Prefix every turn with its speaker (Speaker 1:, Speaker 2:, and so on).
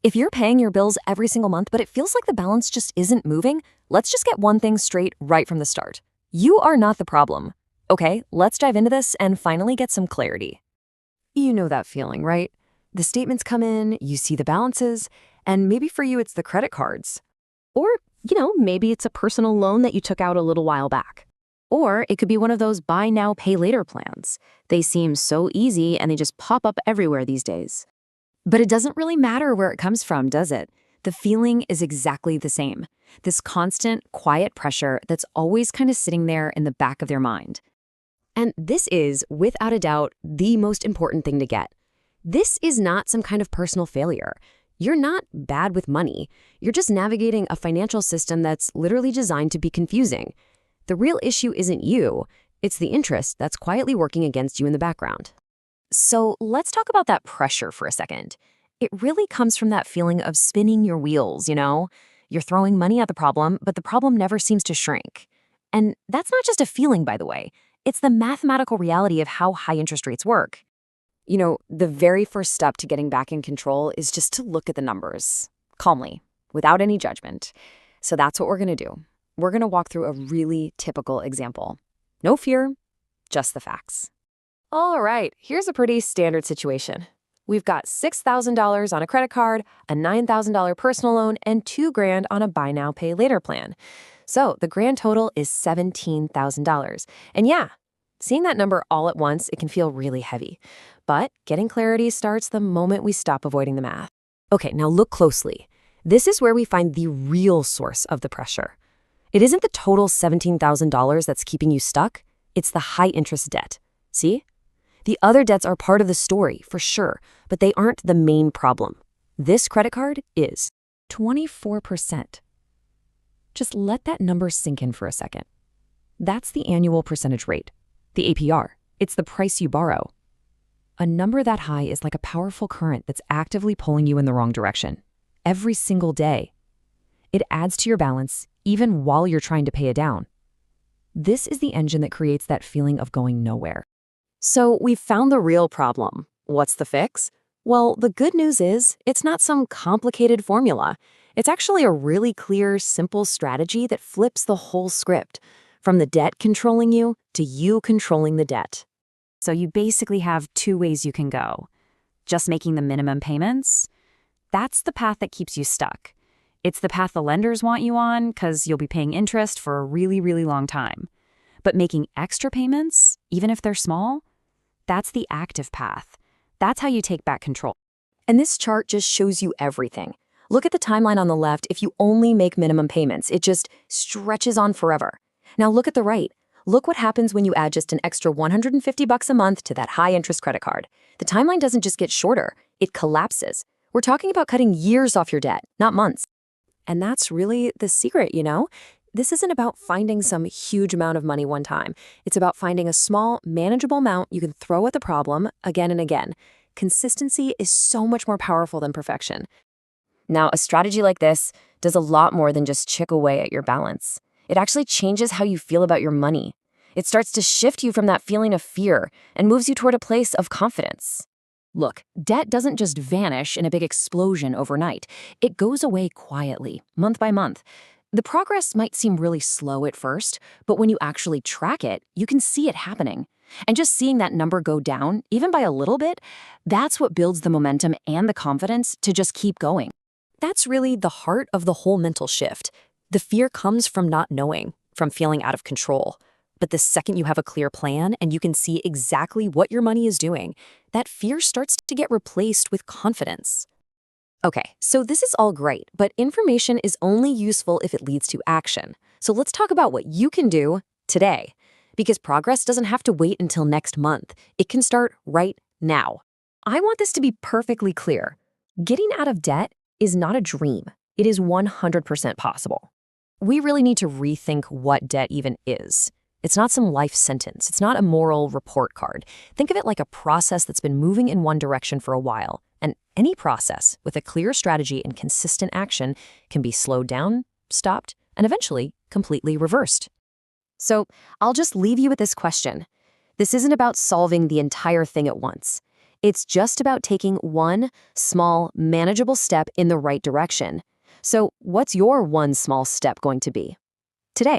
Speaker 1: If you're paying your bills every single month, but it feels like the balance just isn't moving, let's just get one thing straight right from the start. You are not the problem. Okay, let's dive into this and finally get some clarity. You know that feeling, right? The statements come in, you see the balances, and maybe for you it's the credit cards. Or, maybe it's a personal loan that you took out a little while back. Or it could be one of those buy now, pay later plans. They seem so easy and they just pop up everywhere these days. But it doesn't really matter where it comes from, does it? The feeling is exactly the same. This constant, quiet pressure that's always kind of sitting there in the back of their mind. And this is, without a doubt, the most important thing to get. This is not some kind of personal failure. You're not bad with money. You're just navigating a financial system that's literally designed to be confusing. The real issue isn't you. It's the interest that's quietly working against you in the background. So let's talk about that pressure for a second. It really comes from that feeling of spinning your wheels, You're throwing money at the problem, but the problem never seems to shrink. And that's not just a feeling, by the way. It's the mathematical reality of how high interest rates work. The very first step to getting back in control is just to look at the numbers, calmly, without any judgment. So that's what we're going to do. We're going to walk through a really typical example. No fear, just the facts. All right, here's a pretty standard situation. We've got $6,000 on a credit card, a $9,000 personal loan, and $2,000 on a buy now, pay later plan. So the grand total is $17,000. And yeah, seeing that number all at once, it can feel really heavy. But getting clarity starts the moment we stop avoiding the math. Okay, now look closely. This is where we find the real source of the pressure. It isn't the total $17,000 that's keeping you stuck. It's the high-interest debt. See? The other debts are part of the story, for sure, but they aren't the main problem. This credit card is 24%. Just let that number sink in for a second. That's the annual percentage rate, the APR. It's the price you borrow. A number that high is like a powerful current that's actively pulling you in the wrong direction, every single day. It adds to your balance, even while you're trying to pay it down. This is the engine that creates that feeling of going nowhere. So we've found the real problem. What's the fix? Well, the good news is it's not some complicated formula. It's actually a really clear, simple strategy that flips the whole script, from the debt controlling you to you controlling the debt. So you basically have two ways you can go. Just making the minimum payments? That's the path that keeps you stuck. It's the path the lenders want you on because you'll be paying interest for a really, really long time. But making extra payments, even if they're small, that's the active path. That's how you take back control. And this chart just shows you everything. Look at the timeline on the left. If you only make minimum payments, it just stretches on forever. Now look at the right. Look what happens when you add just an extra $150 a month to that high-interest credit card. The timeline doesn't just get shorter, it collapses. We're talking about cutting years off your debt, not months. And that's really the secret, This isn't about finding some huge amount of money one time. It's about finding a small, manageable amount you can throw at the problem again and again. Consistency is so much more powerful than perfection. Now, a strategy like this does a lot more than just chip away at your balance. It actually changes how you feel about your money. It starts to shift you from that feeling of fear and moves you toward a place of confidence. Look, debt doesn't just vanish in a big explosion overnight. It goes away quietly, month by month. The progress might seem really slow at first, but when you actually track it, you can see it happening. And just seeing that number go down, even by a little bit, that's what builds the momentum and the confidence to just keep going. That's really the heart of the whole mental shift. The fear comes from not knowing, from feeling out of control. But the second you have a clear plan and you can see exactly what your money is doing, that fear starts to get replaced with confidence. Okay, so this is all great, but information is only useful if it leads to action. So let's talk about what you can do today. Because progress doesn't have to wait until next month. It can start right now. I want this to be perfectly clear. Getting out of debt is not a dream. It is 100% possible. We really need to rethink what debt even is. It's not some life sentence. It's not a moral report card. Think of it like a process that's been moving in one direction for a while. And any process with a clear strategy and consistent action can be slowed down, stopped, and eventually completely reversed. So I'll just leave you with this question. This isn't about solving the entire thing at once. It's just about taking one small, manageable step in the right direction. So, what's your one small step going to be today?